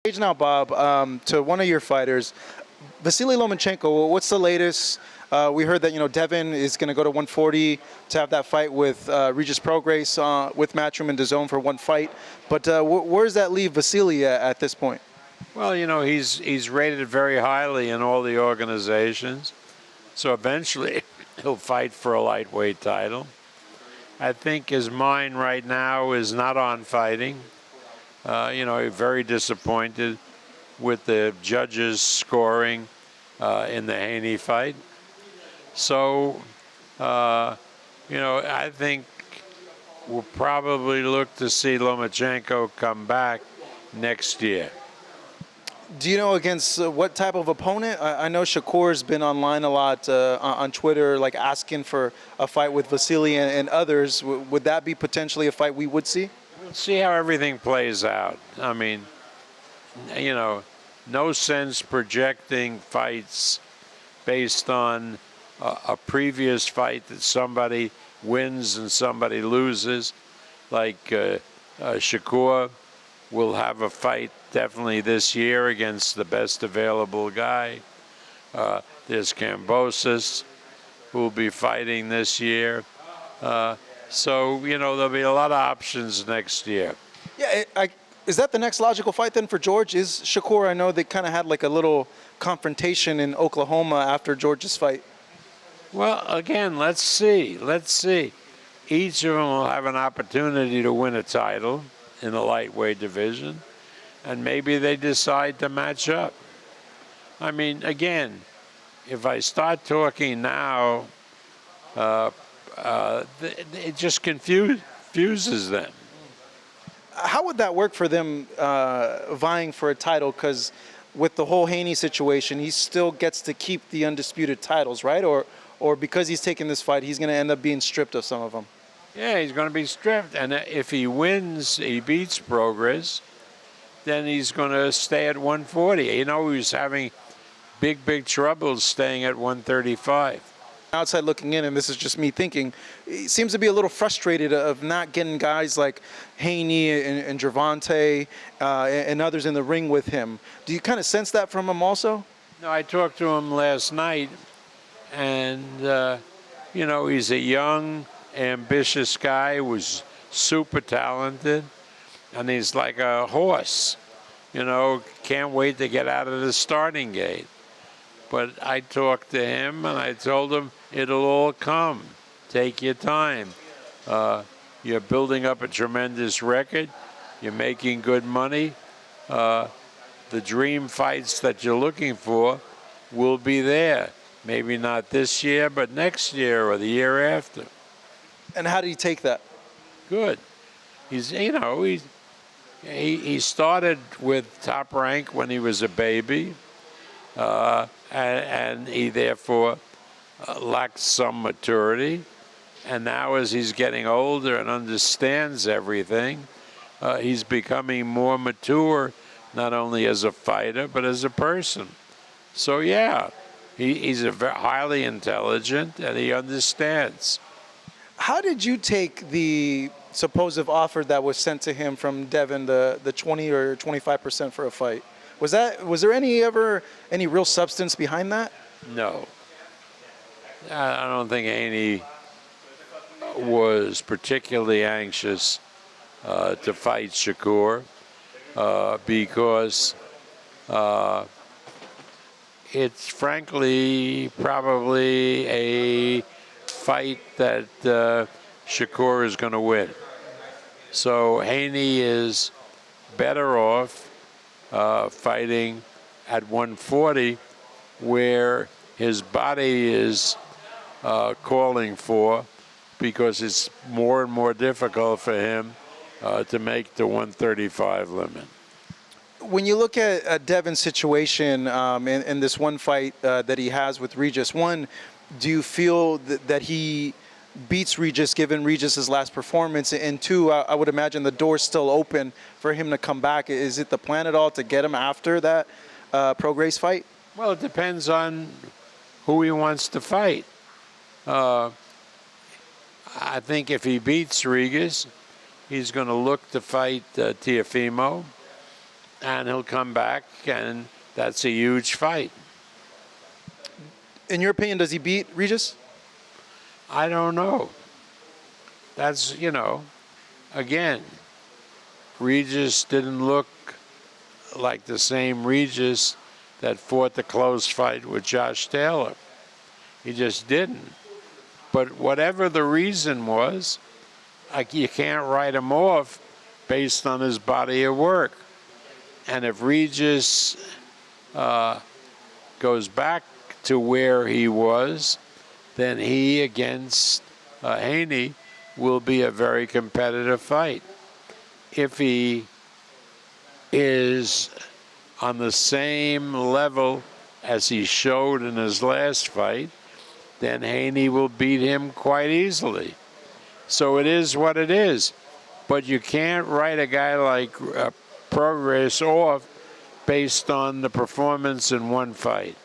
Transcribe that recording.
Stage now, Bob, to one of your fighters, Vasily Lomachenko. What's the latest? We heard that Devin is going to go to 140 to have that fight with Regis Prograis with Matchroom and DAZN for one fight. But where does that leave Vasily at this point? Well, he's rated very highly in all the organizations, so eventually he'll fight for a lightweight title. I think his mind right now is not on fighting. Very disappointed with the judges' scoring in the Haney fight. So, I think we'll probably look to see Lomachenko come back next year. Do you know against what type of opponent? I know Shakur's been online a lot on Twitter, like asking for a fight with Vasily and others. Would that be potentially a fight we would see? We'll see how everything plays out. I mean, no sense projecting fights based on a previous fight that somebody wins and somebody loses. Like Shakur will have a fight definitely this year against the best available guy. There's Kambosos who will be fighting this year. So, there'll be a lot of options next year. Yeah, is that the next logical fight then for George? Is Shakur? I know they kind of had like a little confrontation in Oklahoma after George's fight. Well, again, let's see. Each of them will have an opportunity to win a title in the lightweight division, and maybe they decide to match up. I mean, again, if I start talking now, it just confuses them. How would that work for them vying for a title? Because with the whole Haney situation, he still gets to keep the undisputed titles, right? Or because he's taking this fight, he's going to end up being stripped of some of them. Yeah, he's going to be stripped. And if he wins, he beats Prograis, then he's going to stay at 140. He was having big trouble staying at 135. Outside looking in, and this is just me thinking, he seems to be a little frustrated of not getting guys like Haney and Gervonta and others in the ring with him. Do you kind of sense that from him also? No, I talked to him last night, and, he's a young, ambitious guy who's super talented, and he's like a horse, can't wait to get out of the starting gate. But I talked to him, and I told him it'll all come. Take your time. You're building up a tremendous record. You're making good money. The dream fights that you're looking for will be there. Maybe not this year, but next year or the year after. And how did he take that? Good. He started with Top Rank when he was a baby, and he therefore lacked some maturity. And now as he's getting older and understands everything, he's becoming more mature, not only as a fighter, but as a person. So, yeah, he's highly intelligent, and he understands. How did you take the supposed offer that was sent to him from Devin, the 20 or 25% for a fight? Was there any real substance behind that? No. I don't think Haney was particularly anxious to fight Shakur because it's frankly probably a fight that Shakur is going to win. So Haney is better off fighting at 140, where his body is calling for, because it's more and more difficult for him to make the 135 limit. When you look at Devin's situation in this one fight that he has with Regis, do you feel that he beats Regis given Regis's last performance? And two, I would imagine the door's still open for him to come back. Is it the plan at all to get him after that Prograis fight? Well, it depends on who he wants to fight. I think if he beats Regis, he's going to look to fight Teofimo. and he'll come back, and that's a huge fight. In your opinion, does he beat Regis? I don't know. That's, again, Regis didn't look like the same Regis that fought the close fight with Josh Taylor. He just didn't. But whatever the reason was, you can't write him off based on his body of work. And if Regis goes back to where he was, then he against Haney will be a very competitive fight. If he is on the same level as he showed in his last fight, then Haney will beat him quite easily. So it is what it is. But you can't write a guy like Prograis off based on the performance in one fight.